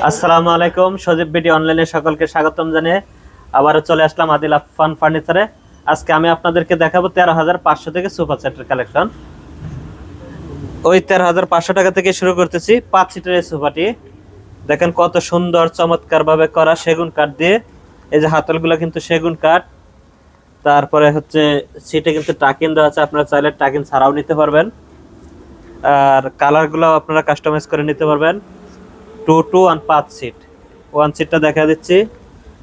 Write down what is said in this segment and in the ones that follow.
আসসালামু আলাইকুম, সজীব বিডি অনলাইনে সকলকে স্বাগতম জানিয়ে আবারও চলে আসলাম আদিল আফফান ফার্নিচারে। আজকে আমি আপনাদেরকে দেখাবো 13,500 থেকে সোফা সেটের কালেকশন। ওই 13,500 টাকা থেকে শুরু করতেছি। 5 সিটের এই সোফাটি দেখেন কত সুন্দর চমৎকার ভাবে করা সেগুন কাঠ দিয়ে। এই যে হাতলগুলো কিন্তু সেগুন কাঠ। তারপরে হচ্ছে সিটে কিন্তু টাকিন দেওয়া আছে, আপনারা চাইলে টাকিন ছাড়াও নিতে পারবেন। আর কালারগুলো আপনারা কাস্টমাইজ করে নিতে পারবেন। 2 5 সিট, 1 সিটটা দেখা দিচ্ছি,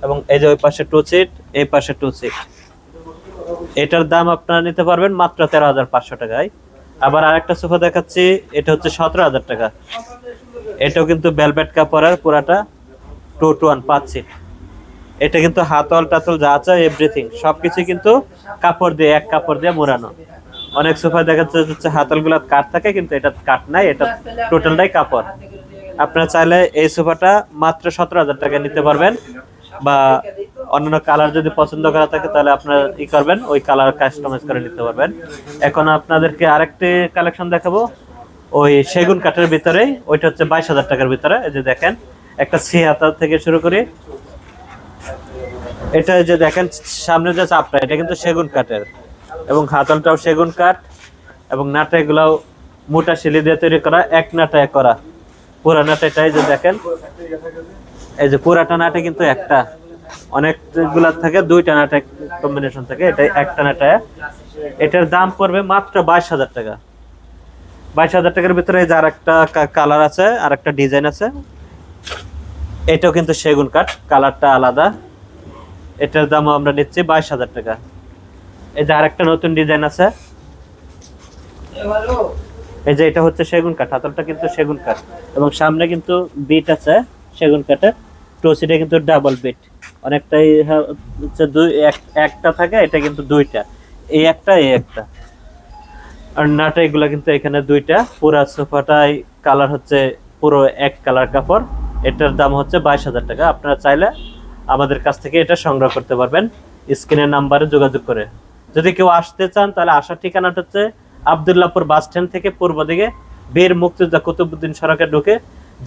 এবং এই যে ওই পাশে 2 সিট, এই পাশে 2 সিট। এটার দাম আপনারা নিতে পারবেন মাত্র 13,500 টাকায়। আবার আরেকটা সোফা দেখাচ্ছি, এটা হচ্ছে 17,000 টাকা। এটাও কিন্তু ভেলভেট কাপড়ের পুরাটা, 5 সিট। এটা কিন্তু হাতল টাতল যা আছে এভরিথিং সবকিছু কিন্তু কাপড় দিয়ে, এক কাপড় দিয়ে মোড়ানো। অনেক সোফা দেখা যাচ্ছে হাতলগুলো কাঠ থাকে, কিন্তু এটা কাঠ নাই, এটা টোটালটাই কাপড়। আপনারা চাইলে এই সোফাটা মাত্র 17,000 টাকা নিতে পারবেন, বা অন্যান্য কালার যদি পছন্দ করা থাকে তাহলে আপনারা করবেন, ওই কালার কাস্টমাইজ করে নিতে পারবেন। এখন আপনাদেরকে আরেকটি কালেকশন দেখাবো ওই সেগুন কাঠের ভিতরে, ওইটা হচ্ছে 22,000 টাকার ভিতরে। এই যে দেখেন একটা হাতা থেকে শুরু করি, এটা যে দেখেন সামনে যে চাপটা, এটা কিন্তু সেগুন কাঠের, এবং হাতলটাও সেগুন কাঠ, এবং নাটা এগুলাও মোটা শিলি দিয়ে তৈরি করা, এক নাটায় করা পুরা নাটাটাই। যে দেখেন এই যে পুরাটা নাটে কিন্তু একটা, অনেকগুলা থাকে দুইটা নাটে কম্বিনেশন থাকে, এটা একটা নাটায়। এটার দাম পড়বে মাত্র 22,000 টাকা। 22,000 টাকার ভিতরে এই যে আর একটা কালার আছে, আর একটা ডিজাইন আছে, এটাও কিন্তু সেগুন কাঠ, কালারটা আলাদা। এটার দামও আমরা নিচ্ছি 22,000 টাকা। এই যে আরেকটা নতুন ডিজাইন আছে, এই যে এটা হচ্ছে সেগুন কাঠ, হাতলটা কিন্তু সেগুন কাঠ, এবং সামনে কিন্তু বিট আছে সেগুন কাঠের। টসিটা কিন্তু ডাবল বিট, অনেকটাই হচ্ছে একটা থাকে, এটা কিন্তু দুইটা, এই একটা এই একটা। আর নাটা এগুলা কিন্তু এখানে দুইটা। পুরা সোফাটাই কালার হচ্ছে পুরো এক কালার কাপড়। এটার দাম হচ্ছে 22,000 টাকা। আপনারা চাইলে আমাদের কাছ থেকে এটা সংগ্রহ করতে পারবেন স্ক্রিনের নাম্বারে যোগাযোগ করে। যদি কেউ আসতে চান তাহলে আসার ঠিকানাটা হচ্ছে আব্দুল্লাহপুর বাস স্ট্যান্ড থেকে পূর্ব দিকে বীর মুক্তিযোদ্ধা কুতুবউদ্দিন সড়কে ঢুকে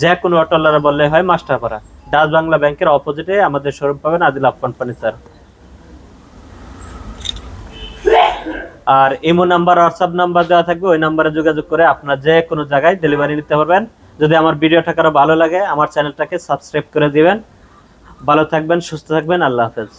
যে কোনো অটোলারা বললে হয় মাস্টারপাড়া, ডাচ বাংলা ব্যাংকের অপোজিটে আমাদের শোরুম পাবেন আদিল আফফান ফার্নিচার। আর ইমো নাম্বার, হোয়াটসঅ্যাপ নাম্বার দেওয়া থাকবে, ওই নাম্বারে যোগাযোগ করে আপনার যে কোনো জায়গায় ডেলিভারি নিতে পারবেন। যদি আমার ভিডিওটা কারো ভালো লাগে আমার চ্যানেলটাকে সাবস্ক্রাইব করে দিবেন। ভালো থাকবেন, সুস্থ থাকবেন, আল্লাহ হাফেজ।